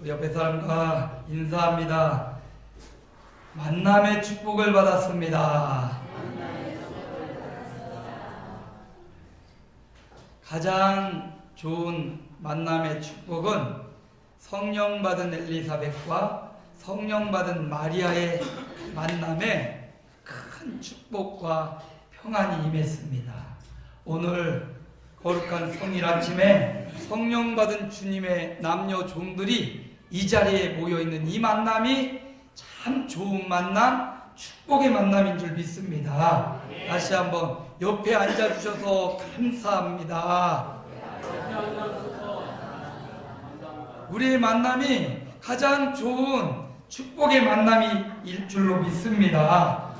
우리 옆에 사람과 인사합니다. 만남의 축복을 받았습니다. 가장 좋은 만남의 축복은 성령 받은 엘리사벳과 성령 받은 마리아의 만남에 큰 축복과 평안이 임했습니다. 오늘 거룩한 성일 아침에 성령 받은 주님의 남녀 종들이 이 자리에 모여있는 이 만남이 참 좋은 만남, 축복의 만남인 줄 믿습니다. 다시 한번 옆에 앉아주셔서 감사합니다. 우리의 만남이 가장 좋은 축복의 만남일 줄로 믿습니다.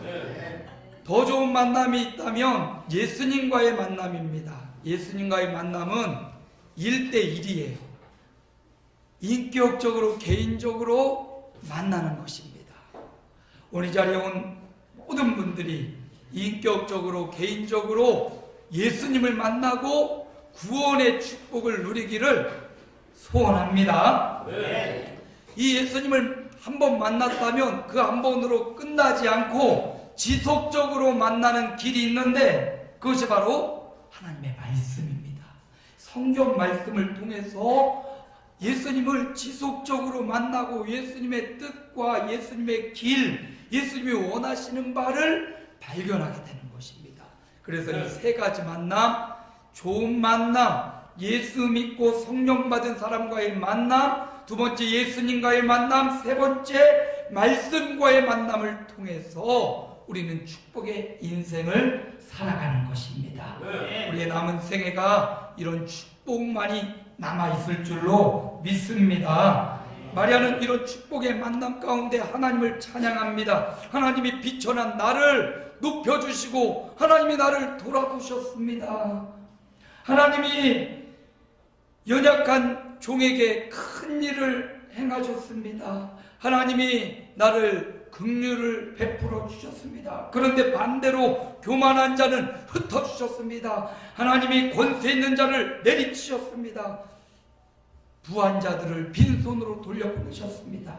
더 좋은 만남이 있다면 예수님과의 만남입니다. 예수님과의 만남은 1대1이에요. 인격적으로 개인적으로 만나는 것입니다. 오늘 이 자리에 온 모든 분들이 인격적으로 개인적으로 예수님을 만나고 구원의 축복을 누리기를 소원합니다. 이 예수님을 한번 만났다면 그 한 번으로 끝나지 않고 지속적으로 만나는 길이 있는데 그것이 바로 하나님의 말씀입니다. 성경 말씀을 통해서 예수님을 지속적으로 만나고 예수님의 뜻과 예수님의 길, 예수님이 원하시는 바를 발견하게 되는 것입니다. 그래서 이 세 가지 만남, 좋은 만남, 예수 믿고 성령 받은 사람과의 만남, 두 번째 예수님과의 만남, 세 번째 말씀과의 만남을 통해서 우리는 축복의 인생을 살아가는 것입니다. 우리의 남은 생애가 이런 축복만이 남아있을 줄로 믿습니다. 마리아는 이런 축복의 만남 가운데 하나님을 찬양합니다. 하나님이 비천한 나를 높여주시고 하나님이 나를 돌아보셨습니다. 하나님이 연약한 종에게 큰 일을 행하셨습니다. 하나님이 나를 긍휼을 베풀어 주셨습니다. 그런데 반대로 교만한 자는 흩어주셨습니다. 하나님이 권세 있는 자를 내리치셨습니다. 부한 자들을 빈손으로 돌려보내셨습니다.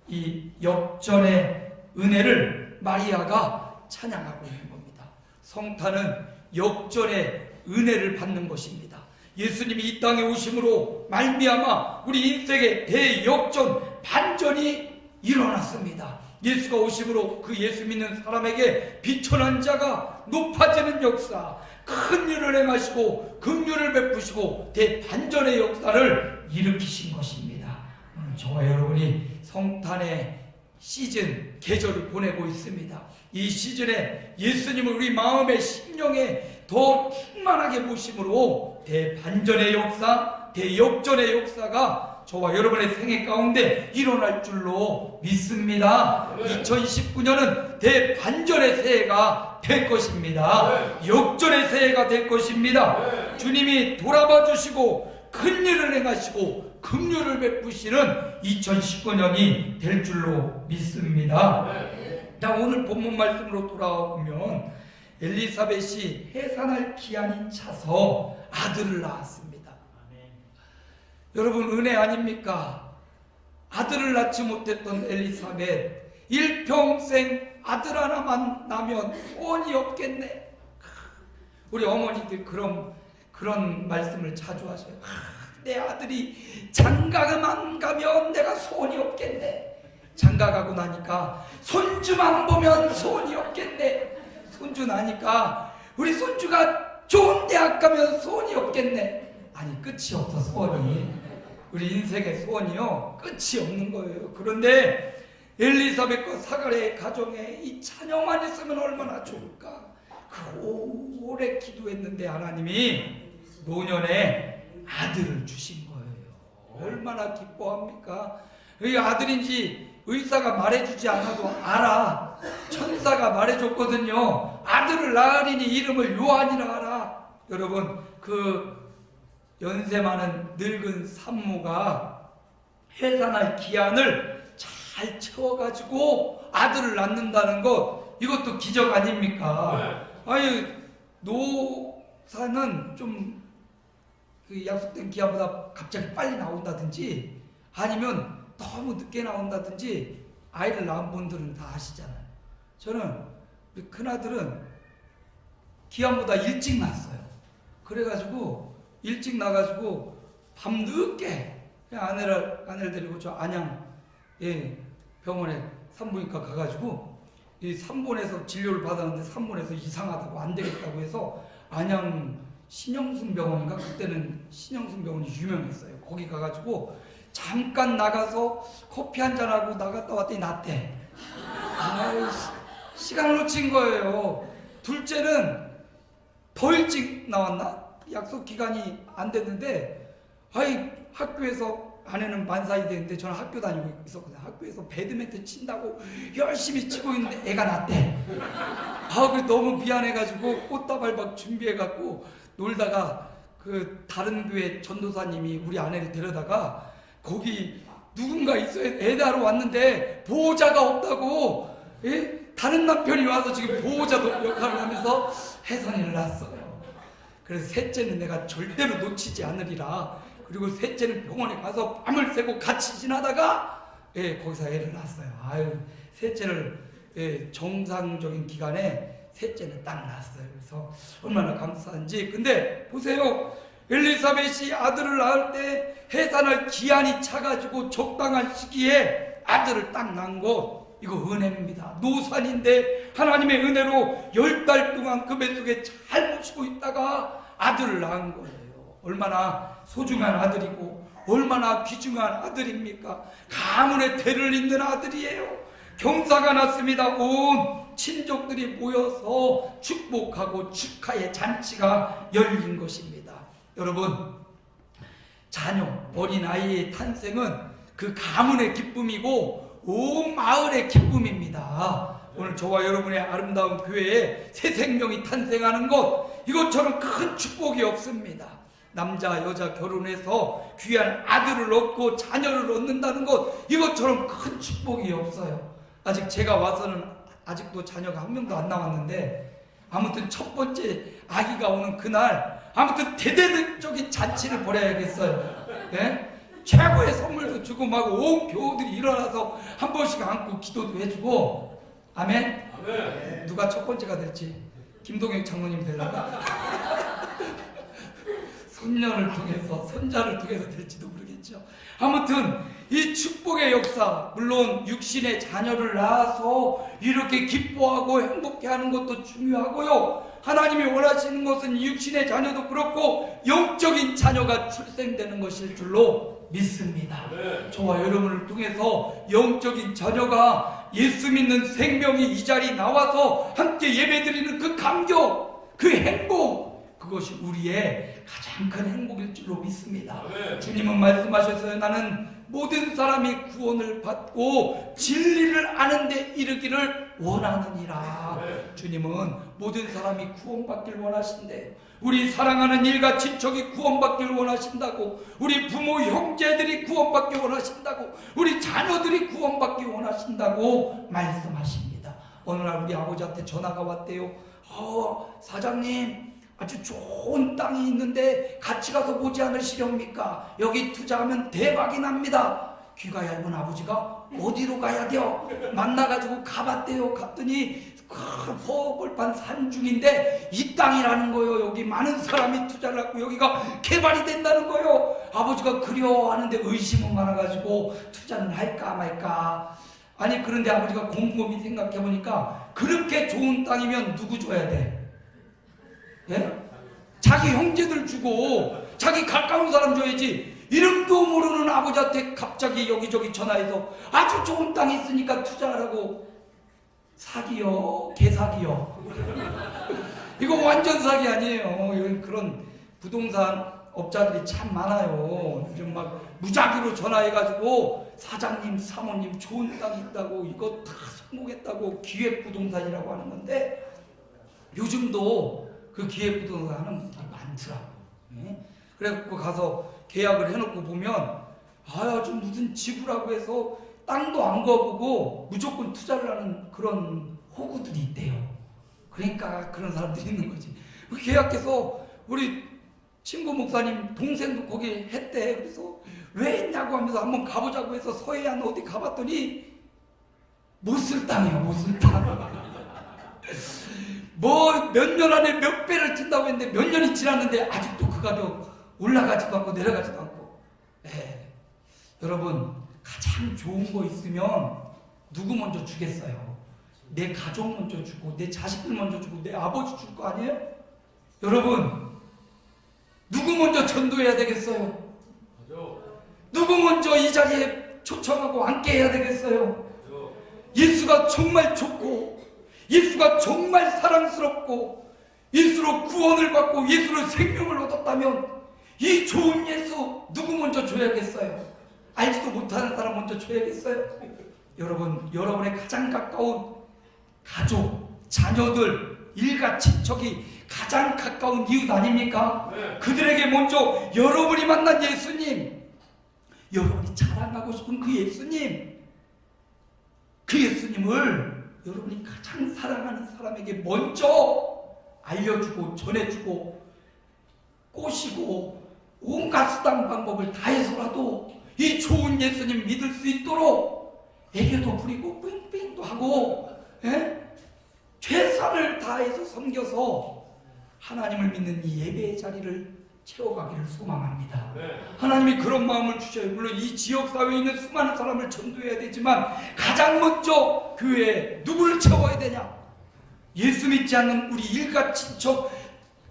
이 역전의 은혜를 마리아가 찬양하고 있는 겁니다. 성탄은 역전의 은혜를 받는 것입니다. 예수님이 이 땅에 오심으로 말미암아 우리 인생의 대역전, 반전이 일어났습니다. 예수가 오심으로 그 예수 믿는 사람에게 비천한 자가 높아지는 역사, 큰 일을 행하시고 긍휼을 베푸시고 대반전의 역사를 일으키신 것입니다. 저와 여러분이 성탄의 시즌, 계절을 보내고 있습니다. 이 시즌에 예수님을 우리 마음의 심령에 더 충만하게 모심으로 대반전의 역사, 대역전의 역사가 저와 여러분의 생애 가운데 일어날 줄로 믿습니다. 2019년은 대반전의 새해가 될 것입니다. 역전의 새해가 될 것입니다. 주님이 돌아봐 주시고 큰 일을 행하시고 긍휼을 베푸시는 2019년이 될 줄로 믿습니다. 자, 오늘 본문 말씀으로 돌아오면 엘리사벳이 해산할 기한이 차서 아들을 낳았습니다. 여러분, 은혜 아닙니까? 아들을 낳지 못했던 엘리사벳, 일평생 아들 하나만 낳으면 소원이 없겠네. 우리 어머니들 그런 말씀을 자주 하셔요. 내 아들이 장가만 가면 내가 소원이 없겠네. 장가 가고 나니까 손주만 보면 소원이 없겠네. 손주 나니까 우리 손주가 좋은 대학 가면 소원이 없겠네. 아니, 끝이 없어. 소원이, 우리 인생의 소원이요, 끝이 없는 거예요. 그런데 엘리사벳과 사가랴의 가정에 이 자녀만 있으면 얼마나 좋을까. 오래 기도했는데 하나님이 노년에 아들을 주신 거예요. 얼마나 기뻐합니까? 이 아들인지 의사가 말해주지 않아도 알아. 천사가 말해줬거든요. 아들을 낳으리니 이름을 요한이라 하라. 여러분, 그 연세 많은 늙은 산모가 해산할 기한을 잘 채워가지고 아들을 낳는다는 것, 이것도 기적 아닙니까? 아니, 노사는 좀 그 약속된 기한보다 갑자기 빨리 나온다든지 아니면 너무 늦게 나온다든지 아이를 낳은 분들은 다 아시잖아요. 저는 우리 큰아들은 기한보다 일찍 낳았어요. 그래가지고 일찍 나가지고 밤늦게 아내를 데리고 저 안양 병원에 산부인과 가가지고 이 산본에서 진료를 받았는데 산본에서 이상하다고 안 되겠다고 해서 안양 신영순 병원인가, 그때는 신영순 병원이 유명했어요. 거기 가가지고 잠깐 나가서 커피 한잔하고 나갔다 왔더니 낫대. 아유, 시간을 놓친 거예요. 둘째는 더 일찍 나왔나? 약속 기간이 안 됐는데, 학교에서, 아내는 만사이 되는데 저는 학교 다니고 있었거든요. 학교에서 배드민턴 친다고 열심히 치고 있는데 애가 낳대. 그래 너무 미안해가지고 꽃다발 막 준비해갖고 놀다가 그 다른 교회 전도사님이 우리 아내를 데려다가 거기 누군가 있어야 애 낳으러 왔는데 보호자가 없다고, 다른 남편이 와서 지금 보호자 역할을 하면서 혜선이를 낳았어요. 그래서 셋째는 내가 절대로 놓치지 않으리라. 그리고 셋째는 병원에 가서 밤을 새고 같이 지나다가 거기서 애를 낳았어요. 셋째를 정상적인 기간에 셋째는 딱 낳았어요. 그래서 얼마나 감사한지. 근데 보세요. 엘리사벳이 아들을 낳을 때 해산할 기한이 차가지고 적당한 시기에 아들을 딱 낳은 거, 이거 은혜입니다. 노산인데 하나님의 은혜로 10달 동안 그 뱃속에 잘 모시고 있다가 아들을 낳은 거예요. 얼마나 소중한 아들이고 얼마나 귀중한 아들입니까? 가문의 대를 잇는 아들이에요. 경사가 났습니다. 온 친족들이 모여서 축복하고 축하의 잔치가 열린 것입니다. 여러분, 자녀, 어린아이의 탄생은 그 가문의 기쁨이고 온 마을의 기쁨입니다. 오늘 저와 여러분의 아름다운 교회에 새 생명이 탄생하는 것, 이것처럼 큰 축복이 없습니다. 남자 여자 결혼해서 귀한 아들을 얻고 자녀를 얻는다는 것, 이것처럼 큰 축복이 없어요. 아직 제가 와서는 아직도 자녀가 한 명도 안 나왔는데, 아무튼 첫 번째 아기가 오는 그날 아무튼 대대적인 잔치를 벌여야겠어요. 최고의 선물도 주고 막 온 교우들이 일어나서 한 번씩 안고 기도도 해주고. 아멘? 아멘. 누가 첫 번째가 될지 김동영 장로님 되려나? 손녀를 통해서, 손자를 통해서 될지도 모르겠죠. 아무튼 이 축복의 역사, 물론 육신의 자녀를 낳아서 이렇게 기뻐하고 행복해하는 것도 중요하고요. 하나님이 원하시는 것은 육신의 자녀도 그렇고 영적인 자녀가 출생되는 것일 줄로 믿습니다. 저와 여러분을 통해서 영적인 자녀가 예수 믿는 생명이 이 자리에 나와서 함께 예배드리는 그 감격, 그 행복, 그것이 우리의 가장 큰 행복일 줄로 믿습니다. 주님은 말씀하셨어요. 나는 모든 사람이 구원을 받고 진리를 아는 데 이르기를 원하느니라. 주님은 모든 사람이 구원받길 원하신대요. 우리 사랑하는 일가 친척이 구원받길 원하신다고, 우리 부모 형제들이 구원받길 원하신다고, 우리 자녀들이 구원받길 원하신다고 말씀하십니다. 어느 날 우리 아버지한테 전화가 왔대요. 사장님, 아주 좋은 땅이 있는데 같이 가서 보지 않으시렵니까? 여기 투자하면 대박이 납니다. 귀가 얇은 아버지가 어디로 가야 돼요? 만나가지고 가봤대요. 갔더니 허벌판 산중인데 이 땅이라는 거예요. 여기 많은 사람이 투자를 하고 여기가 개발이 된다는 거예요. 아버지가 그리워하는데 의심은 많아가지고 투자는 할까 말까. 아니, 그런데 아버지가 곰곰이 생각해보니까 그렇게 좋은 땅이면 누구 줘야 돼? 자기 형제들 주고 자기 가까운 사람 줘야지. 이름도 모르는 아버지한테 갑자기 여기저기 전화해서 아주 좋은 땅이 있으니까 투자하라고. 사기요, 개사기요. 이거 완전 사기 아니에요. 그런 부동산 업자들이 참 많아요. 요즘 막 무작위로 전화해가지고 사장님, 사모님 좋은 땅이 있다고, 이거 다 성공했다고, 기획부동산이라고 하는 건데, 요즘도 그 기획부동산 하는 분들이 많더라고. 그래갖고 가서 계약을 해놓고 보면 아주 무슨 지구라고 해서 땅도 안 거보고 무조건 투자를 하는 그런 호구들이 있대요. 그러니까 그런 사람들이 있는 거지. 계약해서 우리 친구 목사님 동생도 거기 했대. 그래서 왜 했냐고 하면서 한번 가보자고 해서 서해안 어디 가봤더니 못 쓸 땅이에요. 못 쓸 땅. 뭐 몇 년 안에 몇 배를 튼다고 했는데 몇 년이 지났는데 아직도 그 가격 올라가지도 않고 내려가지도 않고. 네. 여러분, 가장 좋은 거 있으면 누구 먼저 주겠어요? 내 가족 먼저 주고 내 자식들 먼저 주고 내 아버지 줄 거 아니에요? 여러분, 누구 먼저 전도해야 되겠어요? 누구 먼저 이 자리에 초청하고 함께 해야 되겠어요? 예수가 정말 좋고 예수가 정말 사랑스럽고 예수로 구원을 받고 예수로 생명을 얻었다면 이 좋은 예수 누구 먼저 줘야겠어요? 알지도 못하는 사람 먼저 줘야겠어요? 여러분, 여러분의 가장 가까운 가족, 자녀들, 일가 친척이 가장 가까운 이웃 아닙니까? 네. 그들에게 먼저 여러분이 만난 예수님, 여러분이 자랑하고 싶은 그 예수님, 그 예수님을 여러분이 가장 사랑하는 사람에게 먼저 알려주고 전해주고 꼬시고 온갖 수단 방법을 다해서라도 이 좋은 예수님 믿을 수 있도록 애교도 부리고 삥삥도 하고 최선을 다해서 섬겨서 하나님을 믿는 이 예배의 자리를 채워가기를 소망합니다. 네. 하나님이 그런 마음을 주셔요. 물론 이 지역사회에 있는 수많은 사람을 전도해야 되지만 가장 먼저 교회에 누구를 채워야 되냐? 예수 믿지 않는 우리 일가 친척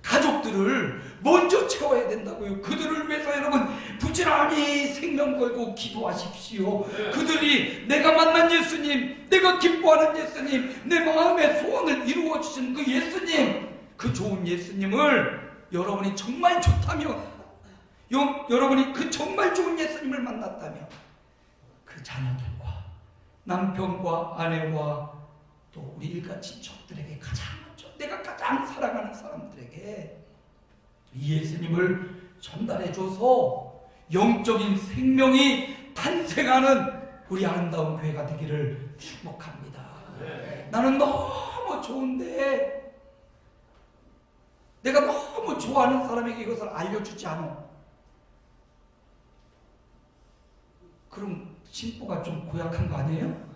가족들을 먼저 채워야 된다고요. 그들을 위해서 여러분 부지런히 생명 걸고 기도하십시오. 네. 그들이 내가 만난 예수님, 내가 기뻐하는 예수님, 내 마음의 소원을 이루어 주신 그 예수님, 그 좋은 예수님을 여러분이 정말 좋다면, 여러분이 그 정말 좋은 예수님을 만났다면 그 자녀들과 남편과 아내와 또 우리 일가 친척들에게 가장 먼저 내가 가장 사랑하는 사람들에게 이 예수님을 전달해줘서 영적인 생명이 탄생하는 우리 아름다운 교회가 되기를 축복합니다. 네. 나는 너무 좋은데 내가 너무 좋아하는 사람에게 이것을 알려주지 않아. 그럼 신부가 좀 고약한 거 아니에요?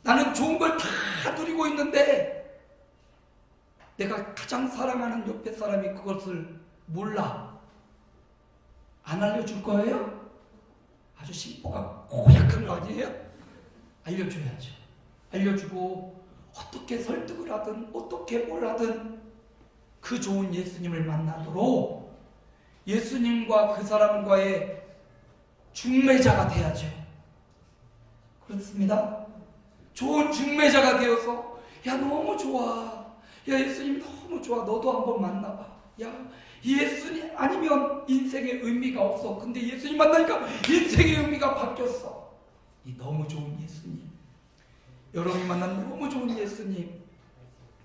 나는 좋은 걸 다 누리고 있는데 내가 가장 사랑하는 옆에 사람이 그것을 몰라. 안 알려줄 거예요? 아주 신부가 고약한 거 아니에요? 알려줘야죠. 알려주고 어떻게 설득을 하든 어떻게 뭘 하든 그 좋은 예수님을 만나도록 예수님과 그 사람과의 중매자가 돼야죠. 그렇습니다. 좋은 중매자가 되어서 야 너무 좋아, 야 예수님 너무 좋아, 너도 한번 만나봐. 야 예수님 아니면 인생의 의미가 없어. 근데 예수님 만나니까 인생의 의미가 바뀌었어. 이 너무 좋은 예수님, 여러분이 만난 너무 좋은 예수님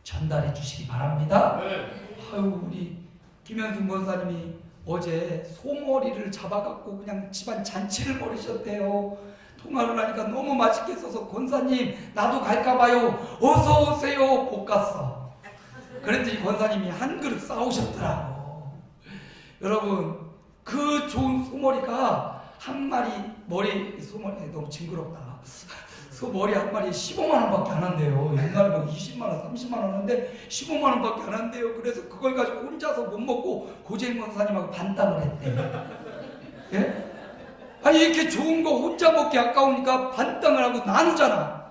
전달해 주시기 바랍니다. 네. 아유, 우리 김현승 권사님이 어제 소머리를 잡아갖고 그냥 집안 잔치를 벌이셨대요. 통화를 하니까 너무 맛있게 써서 권사님 나도 갈까봐요. 어서 오세요. 못 갔어. 그랬더니 권사님이 한 그릇 싸우셨더라고. 여러분, 그 좋은 소머리가 한 마리 머리, 소머리 너무 징그럽다. 소머리 한 마리에 15만원밖에 안 한대요. 옛날에 막 20만원, 30만원 하는데 15만원밖에 안 한대요. 그래서 그걸 가지고 혼자서 못 먹고 고재인 권사님하고 반땅을 했대. 예? 아니 이렇게 좋은 거 혼자 먹기 아까우니까 반땅을 하고 나누잖아.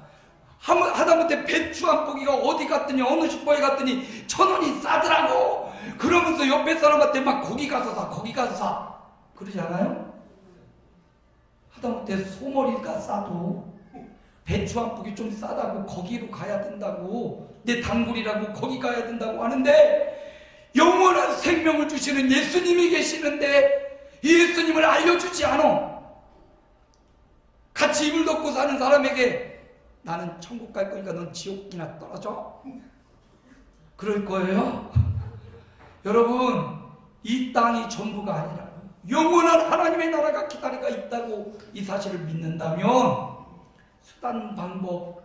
하다못해 배추 한 포기가 어디 갔더니 어느 슈퍼에 갔더니 1,000원이 싸더라고. 그러면서 옆에 사람한테 막 거기 가서 사, 거기 가서 사. 그러지 않아요? 하다못해 소머리가 싸도 배추 한 포기 좀 싸다고 거기로 가야 된다고, 내 단골이라고 거기 가야 된다고 하는데 영원한 생명을 주시는 예수님이 계시는데 이 예수님을 알려주지 않아. 같이 이불 덮고 사는 사람에게 나는 천국 갈 거니까 넌 지옥이나 떨어져? 그럴 거예요? 여러분, 이 땅이 전부가 아니라고, 영원한 하나님의 나라가 기다리가 있다고 이 사실을 믿는다면 수단 방법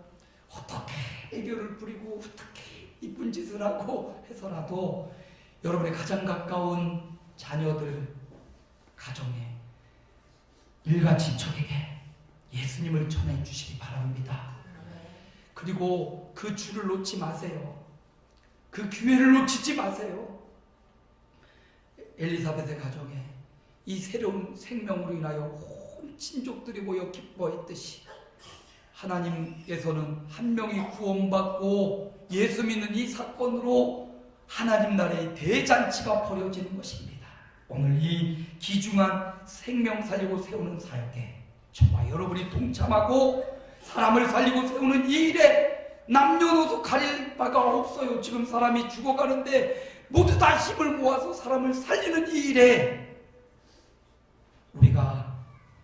어떻게 애교를 부리고 어떻게 이쁜 짓을 하고 해서라도 여러분의 가장 가까운 자녀들, 가정에 일가 친척에게 예수님을 전해주시기 바랍니다. 그리고 그 줄을 놓지 마세요. 그 기회를 놓치지 마세요. 엘리사벳의 가정에 이 새로운 생명으로 인하여 온 친족들이 모여 기뻐했듯이 하나님께서는 한 명이 구원받고 예수 믿는 이 사건으로 하나님 나라의 대잔치가 벌어지는 것입니다. 오늘 이 귀중한 생명 살리고 세우는 사역에 저와 여러분이 동참하고 사람을 살리고 세우는 이 일에 남녀노소 가릴 바가 없어요. 지금 사람이 죽어가는데 모두 다 힘을 모아서 사람을 살리는 이 일에 우리가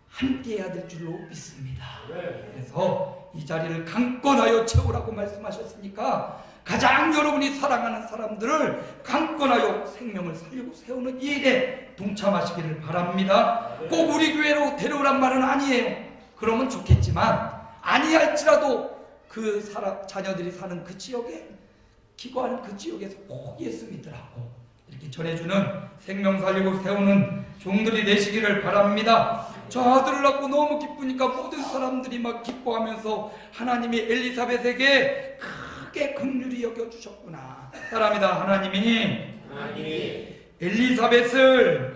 함께해야 될 줄로 믿습니다. 그래서 이 자리를 강건하여 채우라고 말씀하셨으니까 가장 여러분이 사랑하는 사람들을 강건하여 생명을 살리고 세우는 이 일에 동참하시기를 바랍니다. 꼭 우리 교회로 데려오란 말은 아니에요. 그러면 좋겠지만 아니할지라도 그 자녀들이 사는 그 지역에 기거하는 그 지역에서 꼭 예수 믿으라고 이렇게 전해주는 생명 살리고 세우는 종들이 되시기를 바랍니다. 저 아들을 낳고 너무 기쁘니까 모든 사람들이 막 기뻐하면서 하나님이 엘리사벳에게 크게 긍휼히 여겨주셨구나. 사람이다. 하나님이 엘리사벳을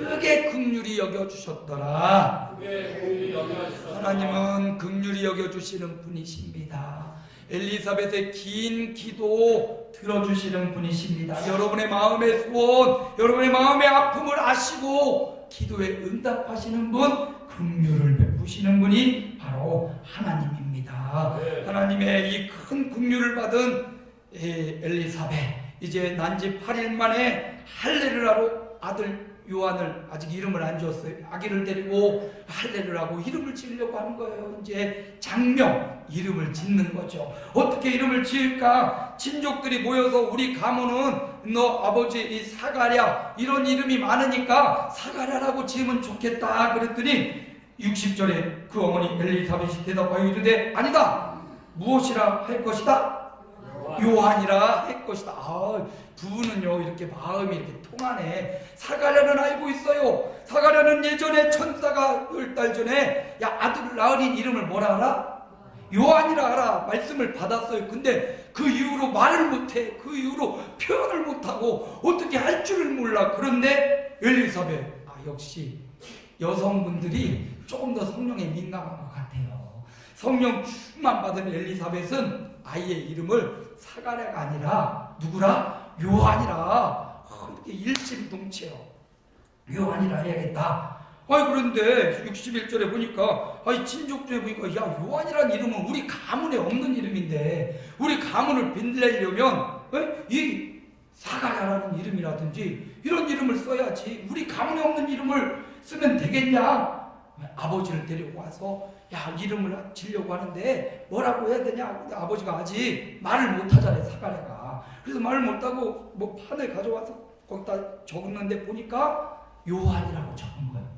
크게 긍휼히 여겨주셨더라. 하나님은 긍휼히 여겨주시는 분이십니다. 엘리사벳의 긴 기도 들어주시는 분이십니다. 여러분의 마음의 소원, 여러분의 마음의 아픔을 아시고 기도에 응답하시는 분, 긍휼을 베푸시는 분이 바로 하나님입니다. 하나님의 이 큰 긍휼을 받은 엘리사벳, 이제 난지 8일 만에 할례를 하러 아들 요한을, 아직 이름을 안 지었어요. 아기를 데리고 할례를 하고 이름을 지으려고 하는 거예요. 이제 장명, 이름을 짓는 거죠. 어떻게 이름을 지을까? 친족들이 모여서 우리 가문은 너 아버지 이 사가랴 이런 이름이 많으니까 사가랴라고 지으면 좋겠다 그랬더니 60절에 그 어머니 엘리사벳이 대답하여 이르되 아니다. 무엇이라 할 것이다? 요한이라 할 것이다. 부부는요 이렇게 마음이 이렇게 통하네. 사가랴는 알고 있어요. 사가랴는 예전에 천사가 10달 전에 야 아들을 낳으니 이름을 뭐라 하라? 요한이라 하라 말씀을 받았어요. 근데 그 이후로 말을 못해. 그 이후로 표현을 못하고 어떻게 할 줄을 몰라. 그런데 엘리사벳, 역시 여성분들이 조금 더 성령에 민감한 것 같아요. 성령 충만 받은 엘리사벳은 아이의 이름을 사가랴가 아니라 누구라? 요한이라. 이렇게 일심동체요. 요한이라 해야겠다. 그런데 61절에 보니까 친족 중에 보니까 야 요한이라는 이름은 우리 가문에 없는 이름인데 우리 가문을 빛내려면 이 사가랴라는 이름이라든지 이런 이름을 써야지. 우리 가문에 없는 이름을 쓰면 되겠냐? 아버지를 데리고 와서 야 이름을 지려고 하는데 뭐라고 해야 되냐? 근데 아버지가 아직 말을 못하잖아요. 사가랴가. 그래서 말을 못하고 뭐 판을 가져와서 거기다 적었는데 보니까 요한이라고 적은 거예요.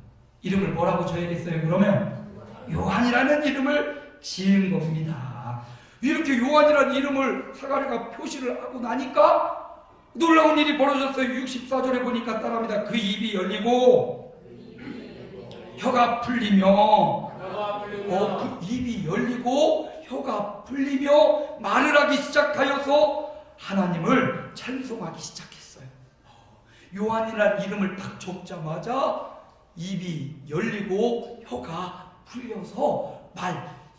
이름을 뭐라고 줘야겠어요? 그러면 요한이라는 이름을 지은 겁니다. 이렇게 요한이라는 이름을 사가랴가 표시를 하고 나니까 놀라운 일이 벌어졌어요. 64절에 보니까 따라합니다. 그 입이 열리고 혀가 풀리며 그 입이 열리고 혀가 풀리며 말을 하기 시작하여서 하나님을 찬송하기 시작했어요. 요한이라는 이름을 딱 적자마자 입이 열리고 혀가 풀려서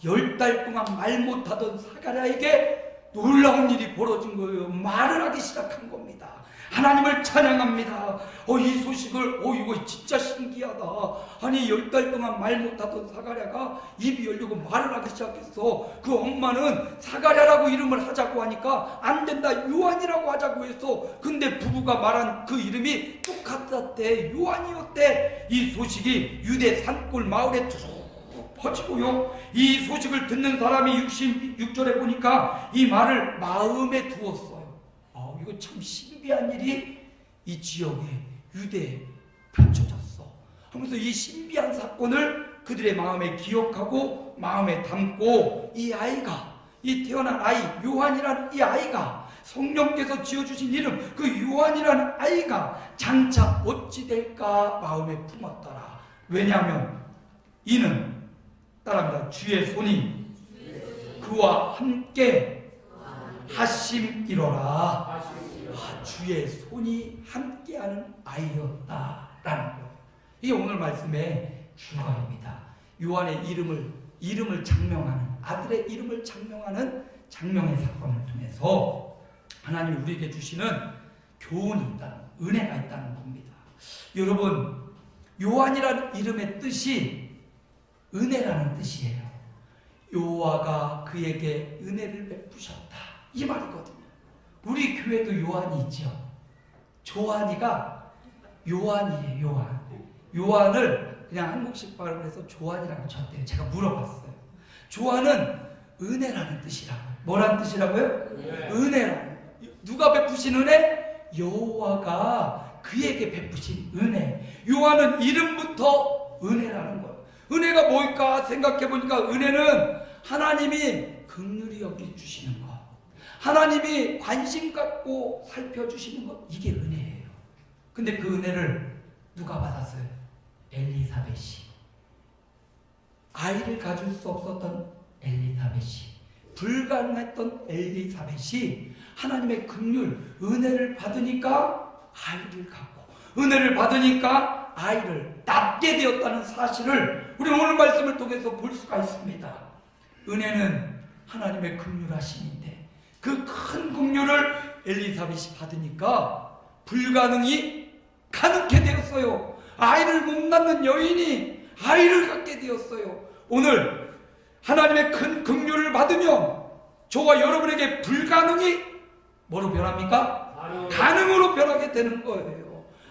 10달 동안 말 못하던 사가랴에게 놀라운 일이 벌어진 거예요. 말을 하기 시작한 겁니다. 하나님을 찬양합니다. 이 소식을 이거 진짜 신기하다. 아니 10달 동안 말 못하던 사가랴가 입이 열리고 말을 하기 시작했어. 그 엄마는 사가랴라고 이름을 하자고 하니까 안 된다. 요한이라고 하자고 했어. 근데 부부가 말한 그 이름이 똑같았대. 요한이었대. 이 소식이 유대 산골 마을에 쭉 퍼지고요. 이 소식을 듣는 사람이 66절에 보니까 이 말을 마음에 두었어요. 이거 참 신비한 일이 이 지역에 유대에 펼쳐졌어 하면서 이 신비한 사건을 그들의 마음에 기억하고 마음에 담고 이 아이가, 이 태어난 아이 요한이라는 이 아이가, 성령께서 지어주신 이름 그 요한이라는 아이가 장차 어찌 될까 마음에 품었더라. 왜냐하면 이는 따라합니다. 주의 손이 그와 함께 하심이로라. 주의 손이 함께하는 아이였다라는 거예요. 이게 오늘 말씀의 중간입니다. 요한의 이름을 장명하는, 아들의 이름을 장명하는 장명의 사건을 통해서 하나님이 우리에게 주시는 교훈이 있다는, 은혜가 있다는 겁니다. 여러분, 요한이라는 이름의 뜻이 은혜라는 뜻이에요. 여호와가 그에게 은혜를 베푸셨다, 이 말이거든요. 우리 교회도 요한이 있죠. 조한이가 요한이에요. 요한을 그냥 한국식 발음을 해서 조한이라고 쳤대요. 제가 물어봤어요. 조한은 은혜라는 뜻이라고요. 뭐라는 뜻이라고요? 은혜라는. 누가 베푸신 은혜? 여호와가 그에게 베푸신 은혜. 요한은 이름부터 은혜라는 거예요. 은혜가 뭘까 생각해보니까 은혜는 하나님이 긍휼히 여겨주시는 것, 하나님이 관심 갖고 살펴주시는 것, 이게 은혜예요. 근데 그 은혜를 누가 받았어요? 엘리사벳이. 아이를 가질 수 없었던 엘리사벳이, 불가능했던 엘리사벳이 하나님의 긍휼, 은혜를 받으니까 아이를 갖고, 은혜를 받으니까 아이를 낳게 되었다는 사실을 우리 오늘 말씀을 통해서 볼 수가 있습니다. 은혜는 하나님의 긍휼하심인데 그 큰 긍휼을 엘리사벳이 받으니까 불가능이 가능케 되었어요. 아이를 못 낳는 여인이 아이를 갖게 되었어요. 오늘 하나님의 큰 긍휼을 받으면 저와 여러분에게 불가능이 뭐로 변합니까? 가능으로 변하게 되는 거예요.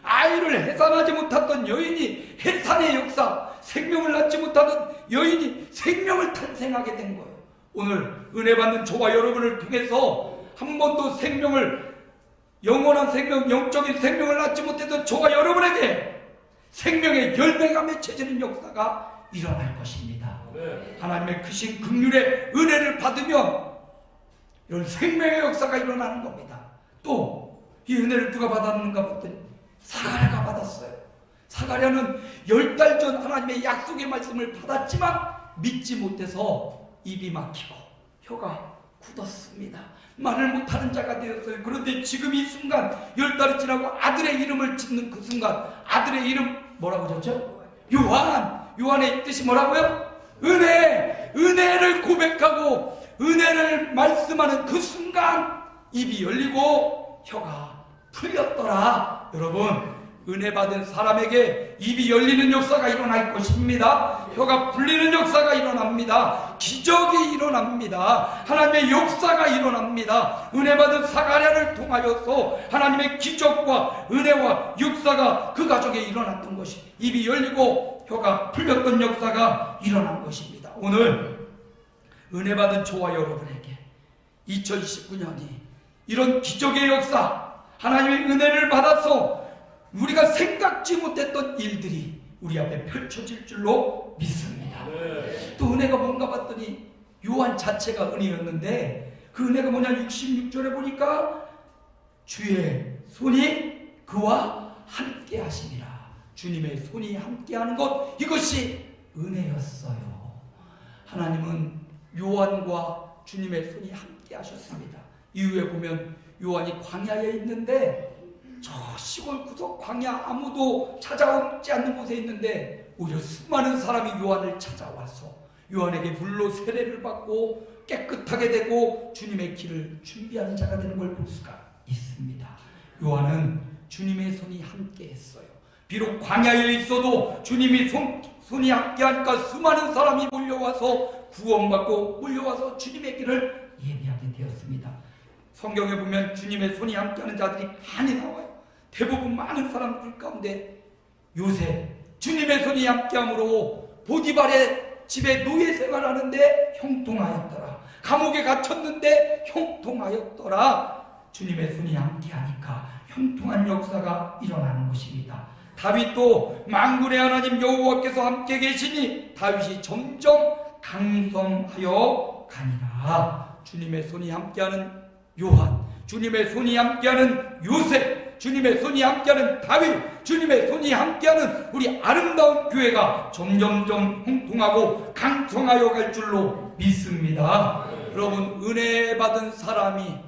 아이를 해산하지 못했던 여인이 해산의 역사, 생명을 낳지 못하던 여인이 생명을 탄생하게 된 거예요. 오늘 은혜 받는 저와 여러분을 통해서 한 번도 생명을, 영원한 생명, 영적인 생명을 낳지 못했던 저와 여러분에게 생명의 열매가 맺혀지는 역사가 일어날 것입니다. 하나님의 크신 긍휼의 은혜를 받으면 이런 생명의 역사가 일어나는 겁니다. 또 이 은혜를 누가 받았는가 봤더니 사가랴가 받았어요. 사가랴는 10달 전 하나님의 약속의 말씀을 받았지만 믿지 못해서 입이 막히고 혀가 굳었습니다. 말을 못하는 자가 되었어요. 그런데 지금 이 순간 10달이 지나고 아들의 이름을 짓는 그 순간, 아들의 이름 뭐라고 졌죠? 요한의 뜻이 뭐라고요? 은혜를 고백하고 은혜를 말씀하는 그 순간 입이 열리고 혀가 풀렸더라. 여러분, 은혜 받은 사람에게 입이 열리는 역사가 일어날 것입니다. 혀가 풀리는 역사가 일어납니다. 기적이 일어납니다. 하나님의 역사가 일어납니다. 은혜 받은 사가랴를 통하여서 하나님의 기적과 은혜와 역사가 그 가정에 일어났던 것이, 입이 열리고 혀가 풀렸던 역사가 일어난 것입니다. 오늘 은혜 받은 저와 여러분에게 2029년이 이런 기적의 역사, 하나님의 은혜를 받아서 우리가 생각지 못했던 일들이 우리 앞에 펼쳐질 줄로 믿습니다. 또 은혜가 뭔가 봤더니 요한 자체가 은혜였는데 그 은혜가 뭐냐, 66절에 보니까 주의 손이 그와 함께 하시니라. 주님의 손이 함께하는 것, 이것이 은혜였어요. 하나님은 요한과 주님의 손이 함께 하셨습니다. 이후에 보면 요한이 광야에 있는데, 저 시골 구석 광야, 아무도 찾아오지 않는 곳에 있는데 오히려 수많은 사람이 요한을 찾아와서 요한에게 물로 세례를 받고 깨끗하게 되고 주님의 길을 준비하는 자가 되는 걸 볼 수가 있습니다. 요한은 주님의 손이 함께 했어요. 비록 광야에 있어도 주님이 손이 함께하니까 수많은 사람이 몰려와서 구원받고 몰려와서 주님의 길을 예비하게 되었습니다. 성경에 보면 주님의 손이 함께하는 자들이 많이 나와요. 대부분 많은 사람들 가운데 요셉, 주님의 손이 함께함으로 보디발의 집에 노예 생활하는데 형통하였더라. 감옥에 갇혔는데 형통하였더라. 주님의 손이 함께하니까 형통한 역사가 일어나는 것입니다. 다윗도 만군의 하나님 여호와께서 함께 계시니 다윗이 점점 강성하여 가니라. 주님의 손이 함께하는 요한, 주님의 손이 함께하는 요셉, 주님의 손이 함께하는 다윗, 주님의 손이 함께하는 우리 아름다운 교회가 점점점 형통하고 강성하여 갈 줄로 믿습니다. 여러분, 은혜 받은 사람이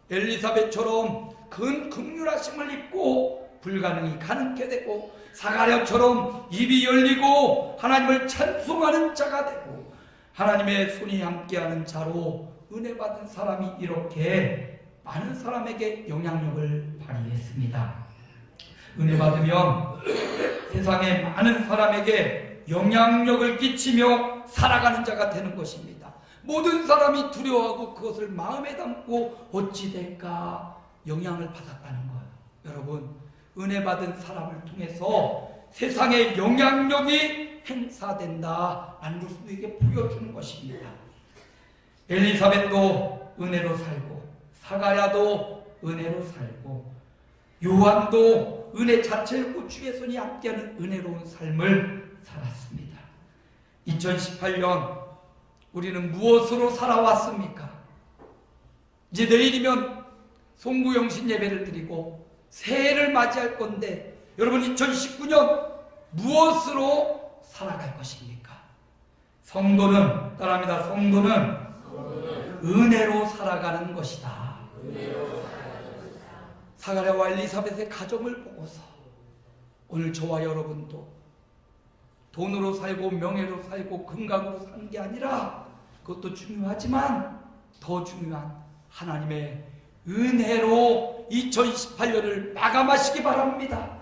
엘리사벳처럼 큰 긍휼하심을 입고 불가능이 가능케 되고, 사가랴처럼 입이 열리고 하나님을 찬송하는 자가 되고, 하나님의 손이 함께하는 자로 은혜 받은 사람이 이렇게 많은 사람에게 영향력을 발휘했습니다. 은혜 받으면 세상의 많은 사람에게 영향력을 끼치며 살아가는 자가 되는 것입니다. 모든 사람이 두려워하고 그것을 마음에 담고 어찌 될까 영향을 받았다는 거예요. 여러분, 은혜 받은 사람을 통해서 세상의 영향력이 행사된다라는 것을 우리에게 보여주는 것입니다. 엘리사벳도 은혜로 살고, 사가랴도 은혜로 살고, 요한도 은혜 자체였고 주의 손이 함께하는 은혜로운 삶을 살았습니다. 2018년 우리는 무엇으로 살아왔습니까? 이제 내일이면 송구영신 예배를 드리고 새해를 맞이할 건데, 여러분 2019년 무엇으로 살아갈 것입니까? 성도는, 따라합니다. 성도는 은혜로 살아가는 것이다. 사가랴와 엘리사벳의 가정을 보고서 오늘 저와 여러분도 돈으로 살고 명예로 살고 금강으로 사는 게 아니라, 그것도 중요하지만 더 중요한 하나님의 은혜로 2018년을 마감하시기 바랍니다.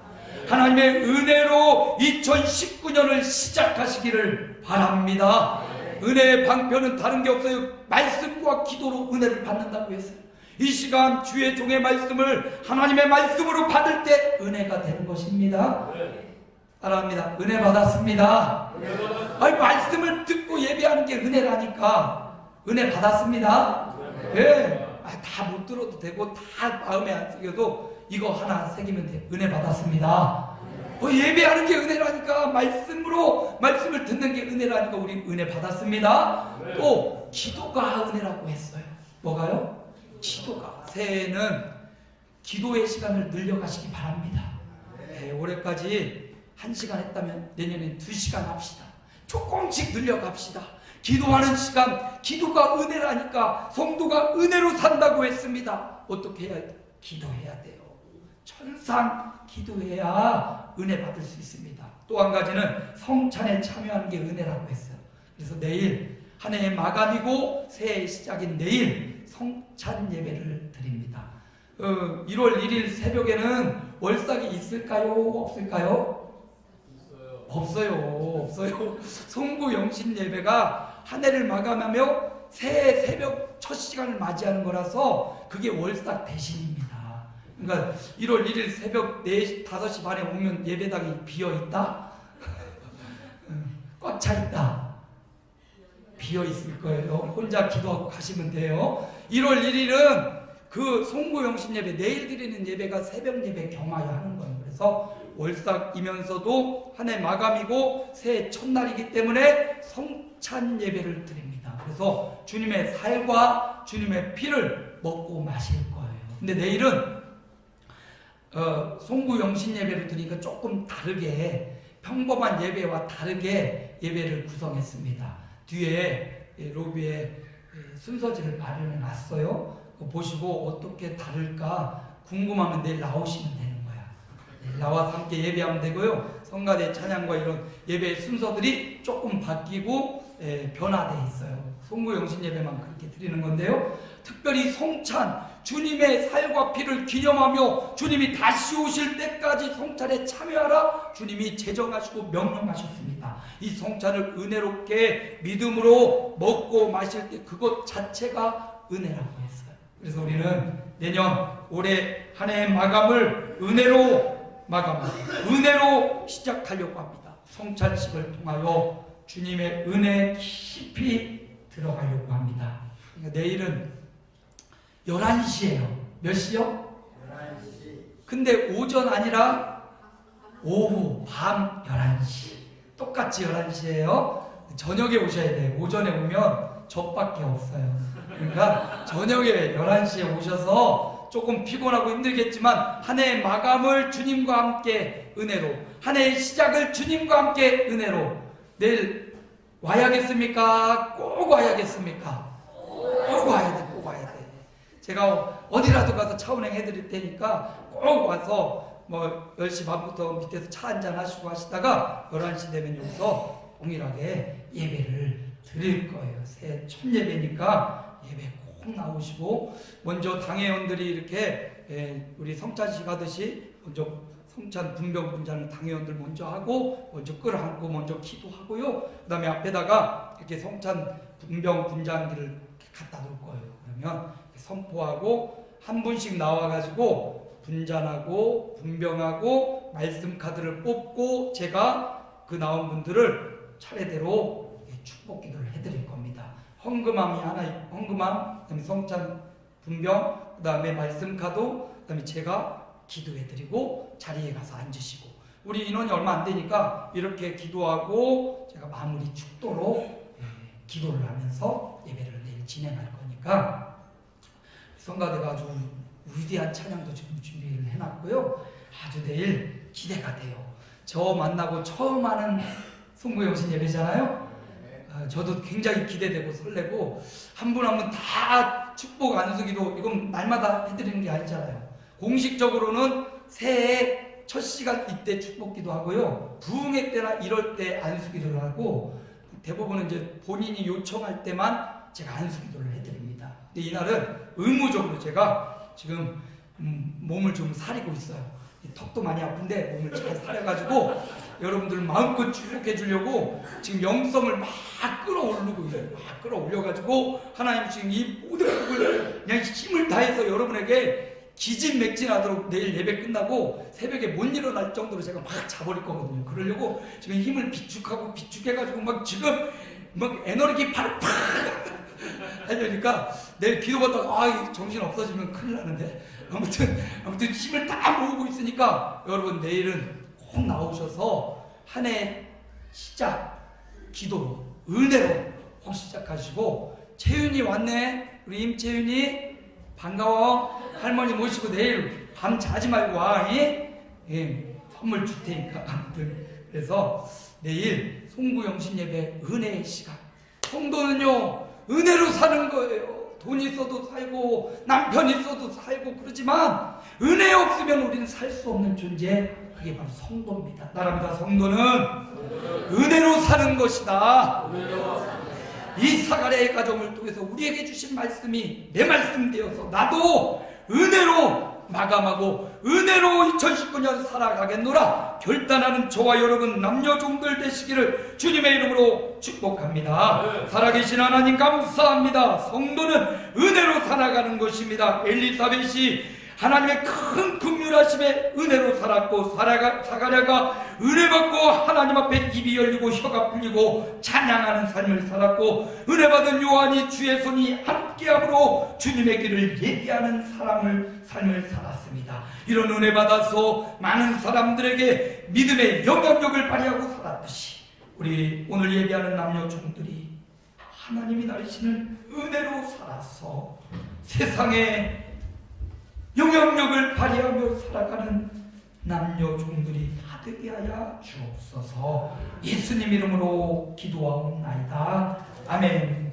하나님의 은혜로 2019년을 시작하시기를 바랍니다. 은혜의 방편은 다른 게 없어요. 말씀과 기도로 은혜를 받는다고 했어요. 이 시간 주의 종의 말씀을 하나님의 말씀으로 받을 때 은혜가 되는 것입니다. 따라합니다. 은혜 받았습니다. 아니, 말씀을 듣고 예배하는 게 은혜라니까. 은혜 받았습니다. 예. 다 못 들어도 되고 다 마음에 안 새겨도 이거 하나 새기면 돼. 은혜 받았습니다. 예배하는 게 은혜라니까. 말씀을 듣는 게 은혜라니까. 우리 은혜 받았습니다. 또 기도가 은혜라고 했어요. 뭐가요? 기도가. 새해에는 기도의 시간을 늘려가시기 바랍니다. 네, 올해까지 1시간 했다면 내년엔 2시간 합시다. 조금씩 늘려갑시다. 기도하는 시간, 기도가 은혜라니까. 성도가 은혜로 산다고 했습니다. 어떻게 해야 돼요? 기도해야 돼요. 천상 기도해야 은혜 받을 수 있습니다. 또 한 가지는 성찬에 참여하는 게 은혜라고 했어요. 그래서 내일 한 해의 마감이고 새해의 시작인 내일 성찬 예배를 드립니다. 1월 1일 새벽에는 월삭이 있을까요? 없을까요? 없어요. 송구 영신 예배가 한 해를 마감하며 새해 새벽 첫 시간을 맞이하는 거라서 그게 월삭 대신입니다. 그러니까 1월 1일 새벽 4시, 5시 반에 오면 예배당이 비어있다? 꽉 차있다? 비어있을 거예요. 혼자 기도하고 가시면 돼요. 1월 1일은 그 송구 영신 예배, 내일 드리는 예배가 새벽 예배 겸하여 하는 거예요. 그래서 월삭이면서도 한 해 마감이고 새해 첫날이기 때문에 성찬 예배를 드립니다. 그래서 주님의 살과 주님의 피를 먹고 마실 거예요. 근데 내일은 송구 영신 예배를 드리니까 조금 다르게, 평범한 예배와 다르게 예배를 구성했습니다. 뒤에 로비에 순서지를 마련해 놨어요. 보시고 어떻게 다를까 궁금하면 내일 나오시면 되는 거야. 내일 나와서 함께 예배하면 되고요. 성가대 찬양과 이런 예배 순서들이 조금 바뀌고 변화되어 있어요. 송구 영신 예배만 그렇게 드리는 건데요. 특별히 성찬, 주님의 살과 피를 기념하며 주님이 다시 오실 때까지 성찬에 참여하라 주님이 제정하시고 명령하셨습니다. 이 성찬을 은혜롭게 믿음으로 먹고 마실 때 그것 자체가 은혜라고 했어요. 그래서 우리는 내년 올해 한 해의 마감을 은혜로 마감하고 은혜로 시작하려고 합니다. 성찬식을 통하여 주님의 은혜 깊이 들어가려고 합니다. 그러니까 내일은 11시예요. 몇 시요? 11시. 근데 오전 아니라 오후, 밤 11시. 똑같이 11시예요. 저녁에 오셔야 돼요. 오전에 오면 저밖에 없어요. 그러니까 저녁에 11시에 오셔서 조금 피곤하고 힘들겠지만 한 해의 마감을 주님과 함께 은혜로, 한 해의 시작을 주님과 함께 은혜로. 내일 와야겠습니까? 꼭 와야겠습니까? 꼭 와야 돼, 꼭 와야 돼. 제가 어디라도 가서 차 운행해 드릴 테니까 꼭 와서 뭐 10시 반부터 밑에서 차 한잔 하시고 하시다가 11시 되면 여기서 동일하게 예배를 드릴 거예요. 새해 첫 예배니까 예배 꼭 나오시고, 먼저 당회원들이 이렇게 우리 성찬식 하듯이 먼저 성찬 분병 분장을 당회원들 먼저 하고 먼저 끌어안고 먼저 기도하고요. 그 다음에 앞에다가 이렇게 성찬 분병 분장기를 갖다 놓을 거예요. 그러면 선포하고 한 분씩 나와가지고 분잔하고 분병하고 말씀 카드를 뽑고 제가 그 나온 분들을 차례대로 축복 기도를 해드릴 겁니다. 헌금함이 하나, 헌금함, 그다음에 성찬 분병, 그 다음에 말씀 카드, 그 다음에 제가 기도해드리고 자리에 가서 앉으시고, 우리 인원이 얼마 안 되니까 이렇게 기도하고 제가 마무리 축도로 기도를 하면서 예배를 내일 진행할 거니까 성가대가 아주 위대한 찬양도 지금 준비를 해놨고요. 아주 내일 기대가 돼요. 저 만나고 처음 하는 송구영신 예배잖아요. 저도 굉장히 기대되고 설레고, 한 분 한 분 다 축복 안수기도 이건 날마다 해드리는 게 아니잖아요. 공식적으로는 새해 첫 시간 이때 축복기도 하고요, 부흥회 때나 이럴 때 안수기도를 하고, 대부분은 이제 본인이 요청할 때만 제가 안수기도를 해드립니다. 근데 이날은 의무적으로 제가 지금 몸을 좀 사리고 있어요. 턱도 많이 아픈데 몸을 잘 사려가지고 여러분들 마음껏 축복해 주려고 지금 영성을 막 끌어올리고 있어요. 막 끌어올려가지고 하나님 지금 이 모든 복을 그냥 힘을 다해서 여러분에게 기진맥진하도록 내일 예배 끝나고 새벽에 못 일어날 정도로 제가 막 자버릴 거거든요. 그러려고 지금 힘을 비축해가지고 막 지금 막 에너지 팍팍 하려니까 내일 기도받다가 정신 없어지면 큰일 나는데, 아무튼 힘을 다 모으고 있으니까 여러분 내일은 꼭 나오셔서 한 해 시작 기도로 은혜로 꼭 시작하시고, 채윤이 왔네. 우리 임채윤이 반가워. 할머니 모시고 내일 밤 자지 말고 와. 선물 줄 테니까. 아무튼 그래서 내일 송구영신 예배 은혜의 시간. 성도는요 은혜로 사는 거예요. 돈 있어도 살고 남편 있어도 살고 그러지만 은혜 없으면 우리는 살 수 없는 존재, 그게 바로 성도입니다. 나랍니다. 성도는 은혜로 사는 것이다. 이 사가랴의 가정을 통해서 우리에게 주신 말씀이 내 말씀 되어서 나도 은혜로 마감하고 은혜로 2019년 살아가겠노라 결단하는 저와 여러분 남녀 종들 되시기를 주님의 이름으로 축복합니다. 살아계신 하나님 감사합니다. 성도는 은혜로 살아가는 것입니다. 엘리사벳이 하나님의 큰 긍휼하심에 은혜로 살았고, 사가랴가 은혜받고 하나님 앞에 입이 열리고 혀가 풀리고 찬양하는 삶을 살았고, 은혜받은 요한이 주의 손이 함께함으로 주님의 길을 예비하는 삶을 살았습니다. 이런 은혜 받아서 많은 사람들에게 믿음의 영향력을 발휘하고 살았듯이 우리 오늘 예배하는 남녀 종들이 하나님이 나르시는 은혜로 살아서 세상에 영향력을 발휘하며 살아가는 남녀 종들이 다 되게 하여 주옵소서. 예수님 이름으로 기도하옵나이다. 아멘.